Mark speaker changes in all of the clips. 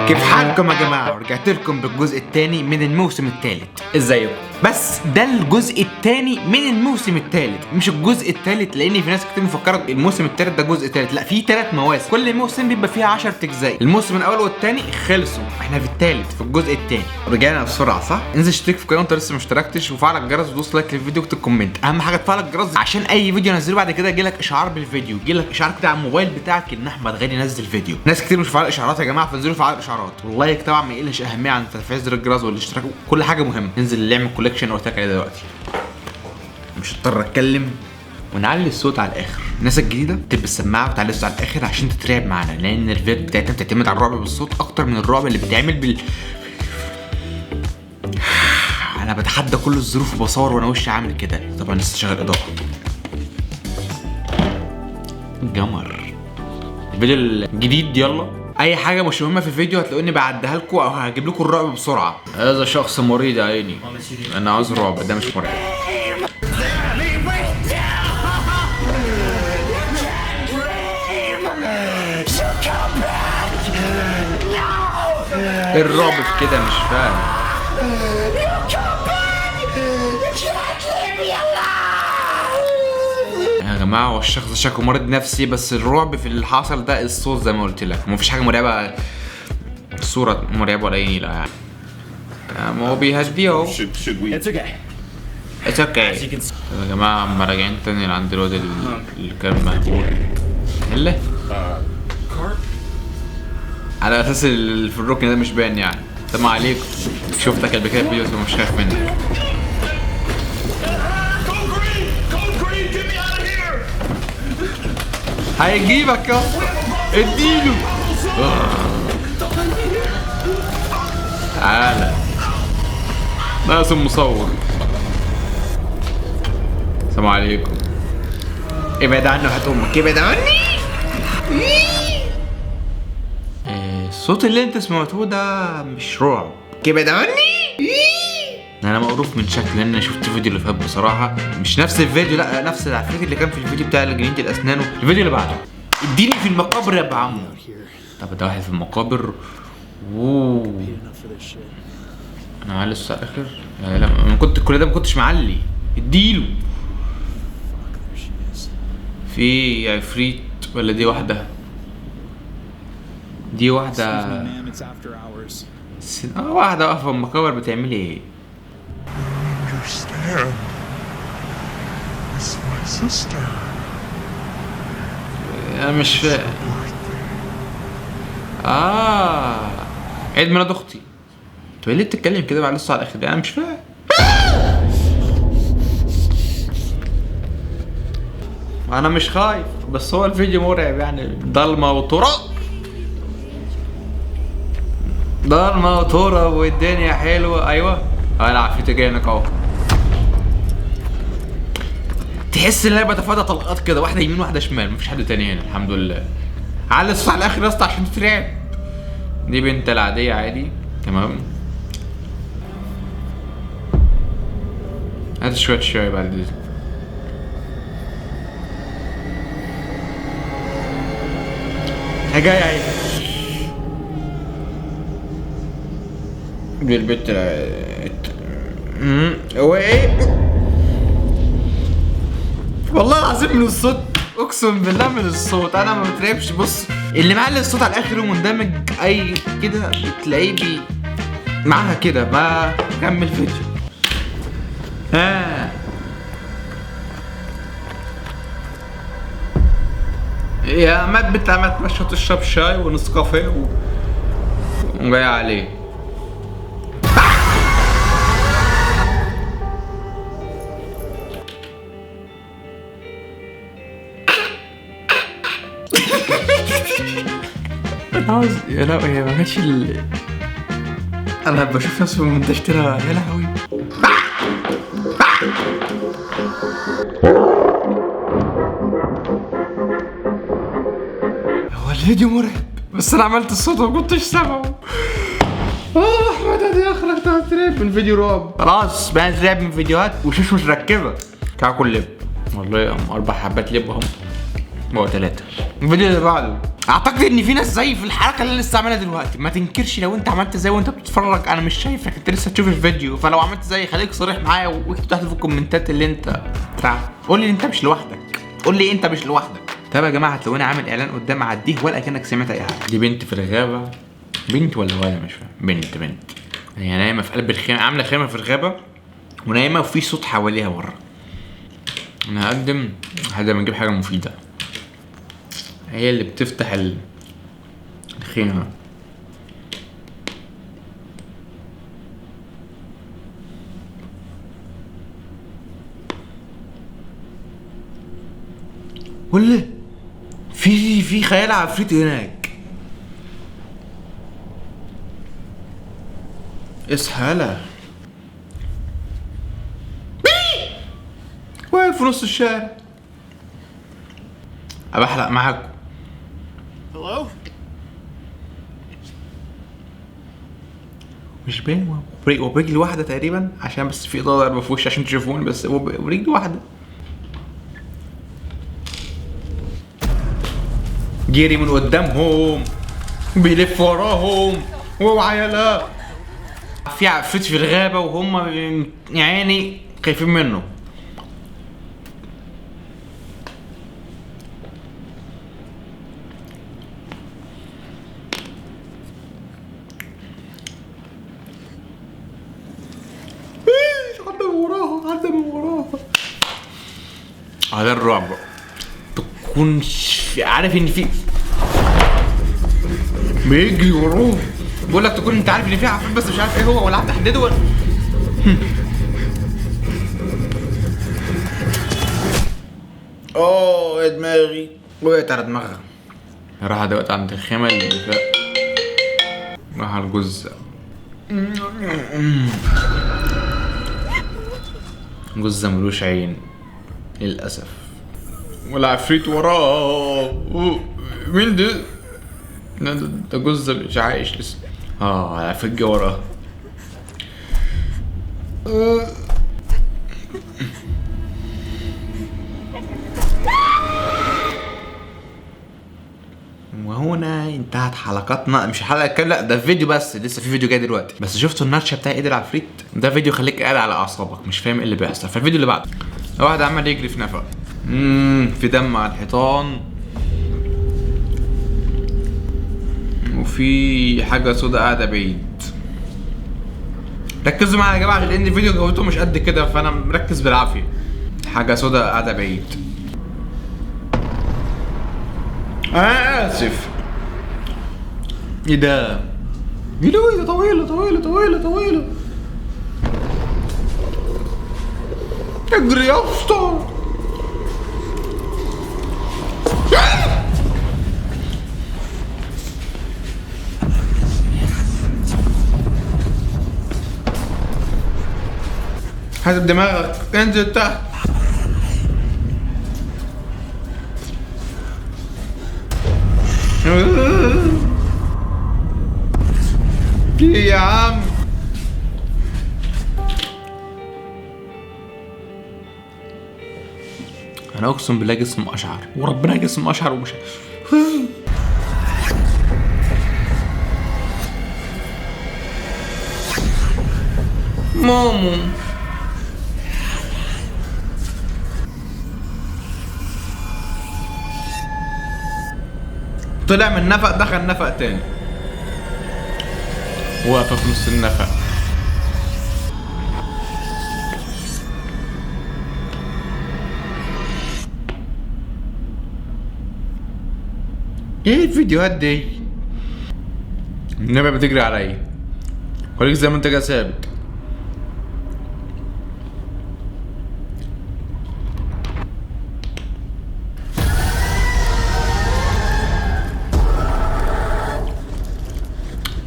Speaker 1: كيف حالكم يا جماعه؟ رجعت لكم بالجزء الثاني من الموسم الثالث. ازيكم؟ بس ده الجزء الثاني من الموسم الثالث مش الجزء الثالث، لان في ناس كتير مفكره الموسم الثالث ده جزء ثالث. لا، في 3 مواسم، كل موسم بيبقى فيها 10 اجزاء. الموسم الاول والثاني خلصوا، احنا في الثالث في الجزء الثاني. رجعنا بسرعه صح؟ انزل اشترك في القناه وانت لسه ما اشتركتش، وفعل الجرس ودوس لايك للفيديو واكتب كومنت. اهم حاجه تفعل الجرس عشان اي فيديو انزله بعد كده يجيلك اشعار بالفيديو، يجيلك اشعار كده على الموبايل بتاعك ان احمد غالي نزل فيديو. ناس كتير مش فعال اشعارات يا جماعه، فانزلوا فعال اشعارات. واللايك طبعا ما يقلش اهميه عن تفعيل زر الجرس والاشتراك، كل حاجه مهمه. ننزل نعمل كولكشن قلت لك عليه دلوقتي. مش هضطر اتكلم ونعلي الصوت على الاخر. الناس الجديده تلبس السماعه وتعلي الصوت على الاخر عشان تترعب معانا، لان الفيديو بتاعتنا بتعتمد على الرعب بالصوت اكتر من الرعب اللي بتعمل انا بتحدى كل الظروف وبصور وانا وشي عامل كده. طبعا لسه شغال اضاءه. جمر الفيديو الجديد. يلا اي حاجه مش مهمه في الفيديو هتلاقوني بعدها لكم او هجيب لكم الرعب بسرعه. هذا شخص مريض يا عيني، انا عاوز رعب، ده مش مرعب. الرعب في كده مش فاهم يا جماعه. هو الشخص شكله مريض نفسي، بس الرعب في اللي حصل ده الصوت زي ما قلت لك. مفيش حاجه مرعبه، الصوره مرعبه ولا ايه؟ لا يعني ما هو بيهديه اهو. It's okay يا جماعه. اما راجعين تاني لعند الواد اللي كان مهبول اللي على اساس اللي في الركن ده مش باين يعني. سلام عليكم، شفتك قبل كده في فيديو ومش خايف منك. هيجيبك يا اسطى، اديله. تعالى ناس المصور. السلام عليكم. ابعد عنه، هات امك، ابعد عني. الصوت اللي انت سمعتوه ده مش رعب، ابعد عني. انا مقروف من شكل، لان انا شفت الفيديو اللي فات بصراحه مش نفس الفيديو، لا نفس العفريت اللي كان في الفيديو بتاع جنينه الاسنان. الفيديو اللي بعده اديني في المقابر يا عمو. طب ده واحد في المقابر. اوه انا معلي لسه على الاخر. لما كنت كل ده ما كنتش معلي. اديله. في عفريت ولا دي واحده؟ دي واحده. واحده واقفه في المقابر بتعملي ايه؟ انا مش فاهم. عيد ميلاد اختي. انت ليه بتتكلم كده بقى لسه على الاخر؟ انا مش فاهم. انا مش خايف، بس هو الفيديو مرعب يعني. ضلمه وتراب، ضلمه وتراب والدنيا حلوه. ايوه انا عفريت جاينك اهو. تحس ان انا بتفادى طلقات كده، واحده يمين واحده شمال، مفيش حد تاني هنا الحمد لله. على الصوت على الاخر يا اسطى عشان تترعب. دي بنت العاديه عادي تمام. هات شويه شاي بعد دي. هي جايه اهي. دي البنت هو ايه؟ والله العظيم من الصوت، اقسم بالله من الصوت انا ما بترعبش. بص اللي معلي الصوت على الاخر ومندمج اي كده بتلاقيه معاها كده. ما كمل فيديو. يا مات بتاع تمشى تشرب شاي ونسكافيه وجاي عليه. انا عاوز يا لا، هي ما كانتش انا بشوف ناس منتشره. يا لهوي. هو الفيديو مرعب بس انا عملت الصوت وما كنتش سامعه. احمد ادي اخرك تترعب من فيديو رعب. خلاص بقى نترعب من فيديوهات وشوش مش مركبه. كاكل لب والله 4 حبات لب اهم. هو 3. الفيديو اللي بعده اعتقد ان في ناس زي في الحركه اللي انا لسه عاملها دلوقتي. ما تنكرش لو انت عملت زي وانت بتتفرج، انا مش شايفك، انت لسه تشوف الفيديو. فلو عملت زي خليك صريح معايا واكتب تحت في الكومنتات اللي انت بتاع. قول لي انت مش لوحدك، قول لي انت مش لوحدك. طب يا جماعه هتلاقوني عامل اعلان قدام عديه ولا كانك سمعت اي حاجه. دي بنت في الغابه، بنت ولا ولد مش فاهم. بنت هي نايمه في قلب الخيمه، عامله خيمه في الغابه ونايمه وفي صوت حواليها بره. انا هقدم لحد ما نجيب حاجه مفيده. هي اللي بتفتح الخيمه. ولا في خيال عفريت هناك. اصحى يلا. واقف في نص الشارع. ابحلق معاكم.
Speaker 2: Hello?
Speaker 1: مش باين. وبرجل واحدة تقريبا عشان بس في اضاءة ضربة في وشي عشان تشوفوني، بس هو برجل واحدة. جري من قدامهم بيلف وراهم وعيالا. في عفريت في الغابة وهم يعني خايفين منه. حد من وراها. هذا الرعب. تكون عارف ان في بيجري وراه. بقول لك تكون انت عارف ان في عفريت بس مش عارف ايه هو ولا عارف تحدده ولا. اوه دماغي وقعت على دماغها. راح دلوقتي عند الخيمة اللي فوق. راح على الجزء. جزء ملوش عين للأسف والعفريت وراه. مين ده؟ ده جزء مش عايش لسه. العفريت جه وراه. وهنا انتهت حلقاتنا. مش حلقه كامله، لا ده فيديو بس، لسه في فيديو جاي دلوقتي. بس شفتوا النرشه بتاع ايد العفريت؟ ده فيديو خليك قاعد على اعصابك مش فاهم ايه اللي بيحصل. فالفيديو اللي بعده واحد عمال يجري في نفق. في دم على الحيطان وفي حاجه سودا قاعده بعيد. ركزوا معايا يا جماعه لان الفيديو جودته مش قد كده فانا مركز بالعافيه. حاجه سودا قاعده بعيد. اسف. ايه ده؟ ايه ده؟ طويلة اجري يا اسطى. حاسب دماغك انزل تحت. ايه يا عم؟ انا اقسم بالله جسم اشعر وربنا جسم اشعر ومش مامو. طلع من نفق دخل نفق تاني. واقفة في نص النفق. ايه الفيديوهات دي؟ النبي بتجري عليا. خليك زي ما انت كده ثابت.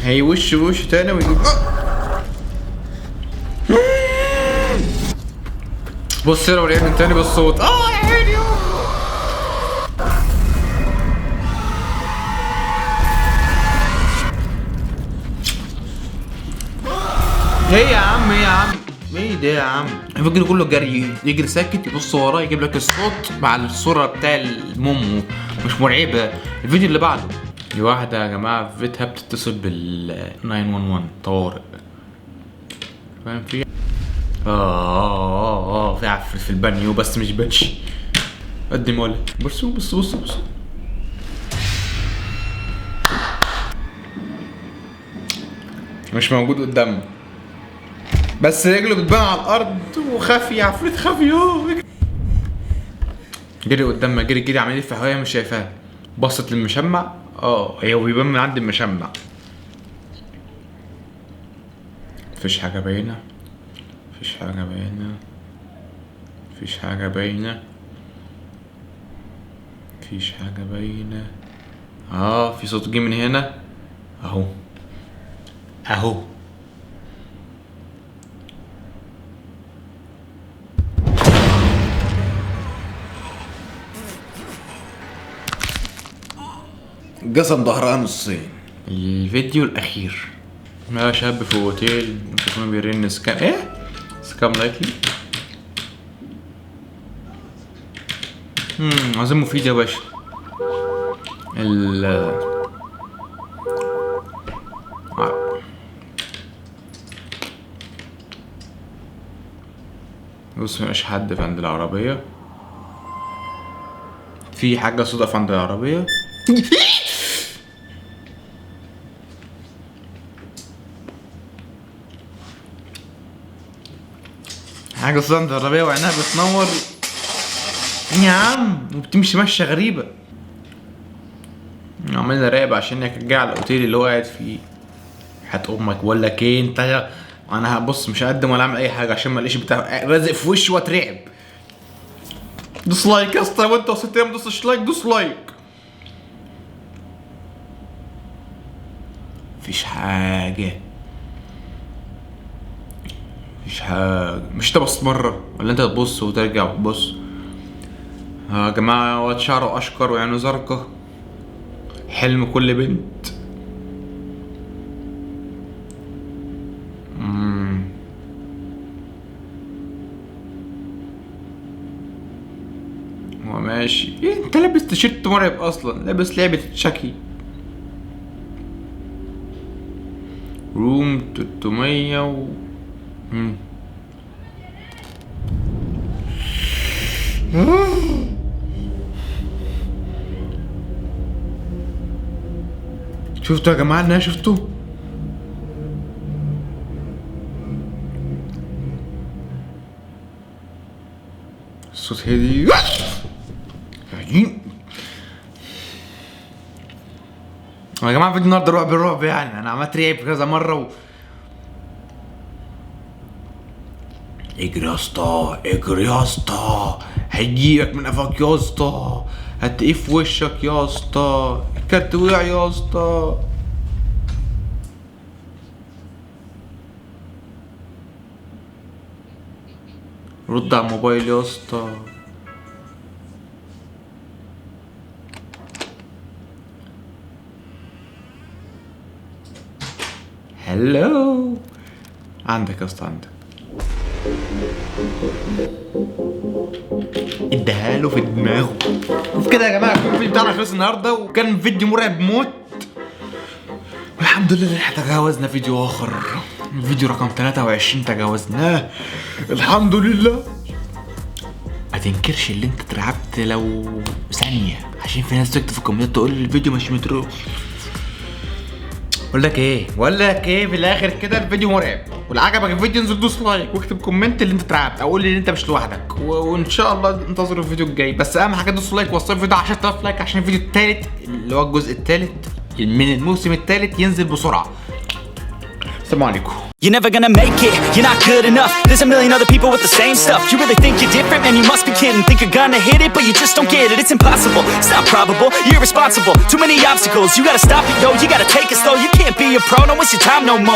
Speaker 1: هي وش تاني ويجيب. بص لو رجعت من تاني بالصوت. يا عيني. ايه يا عم ايه ده يا عم؟ الفيديو كله جري، يجري ساكت يبص وراه يجيب لك الصوت مع الصورة بتاع المومو، مش مرعبة. الفيديو اللي بعده دي واحدة يا جماعة في بيتها بتتصل بال 911 طوارئ، فاهم؟ في في عفريت في البانيو بس مش بنشي قد ما ولد. بصوا بصوا بصوا بصوا، مش موجود قدامنا بس رجله بتبان على الارض وخافي، عفريت خافي جري قدامنا، جري عمال يلف حواليها مش شايفاها. بصت للمشمع، هي بيبان من عند المشمع. مفيش حاجة باينة، مفيش حاجة باينة، مفيش حاجة باينة، مفيش حاجة باينة. في صوت جه من هنا اهو اهو. قسم ظهرها نصين. الفيديو الاخير شاب في اوتيل ممكن بيرن سكام سكام لايكلي. عظيم مفيد يا باشا. بص مبقاش حد في عند العربية، في حاجة صدف عند العربية. حاجة صدف عند العربية وعينها بتنور يا عم، وبتمشي مشية غريبة. عمال اراقب عشان ارجع على الاوتيل اللي هو قاعد فيه. هات امك بقول لك ايه انت، انا هبص مش هقدم ولا اعمل اي حاجه عشان ما الاقيش بتاع رازق في وشي واترعب. دوس لايك يا اسطى، وانت وصلت ما دوسش لايك دوس لايك. مفيش حاجه، مفيش حاجه. مش انت بص مره ولا انت تبص وترجع وتبص؟ يا جماعه واد شعره اشقر وعينه زرقاء، حلم كل بنت. هو ماشي. ايه انت لابس تيشيرت مرعب اصلا، لابس لعبة تشاكي. روم 300 شفتوا يا جماعة انها شفتوا؟ الصوت هدي يا جماعة. فيديو النهارده رعب يعني، انا عملت رعب كذا مرة اجري يا اسطى، اجري يا اسطى، هيجيلك من قفاك يا اسطى، هتلاقيه في وشك يا اسطى، الكارت وقع يا اسطى. رد على الموبايل يا اسطى. هلو عندك يا اسطى، عندك. اديها له في دماغه. وبكده يا جماعه الفيديو بتاعنا خلص النهارده، وكان فيديو مرعب موت. والحمد لله احنا تجاوزنا فيديو اخر، فيديو رقم 23 تجاوزناه الحمد لله. ما تنكرش اللي انت اترعبت لو ثانيه، عشان في ناس تكتب في الكومنتات تقول الفيديو مش متروق. بقول لك ايه في الاخر كده الفيديو مرعب، واللي عجبك الفيديو انزل دوس لايك واكتب كومنت اللي انت اترعبت، او قول لي ان انت مش لوحدك، وان شاء الله انتظروا الفيديو الجاي. بس اهم حاجه دوس لايك ووصلوا الفيديو 10000 لايك عشان الفيديو الثالث اللي هو الجزء الثالث من الموسم الثالث ينزل بسرعه. السلام عليكم.
Speaker 3: You're never gonna make it, you're not good enough. There's a million other people with the same stuff. You really think you're different? Man, you must be kidding. Think you're gonna hit it, but you just don't get it. It's impossible, it's not probable, you're irresponsible. Too many obstacles, you gotta stop it, yo. You gotta take it slow, you can't be a pro, don't waste your time no more.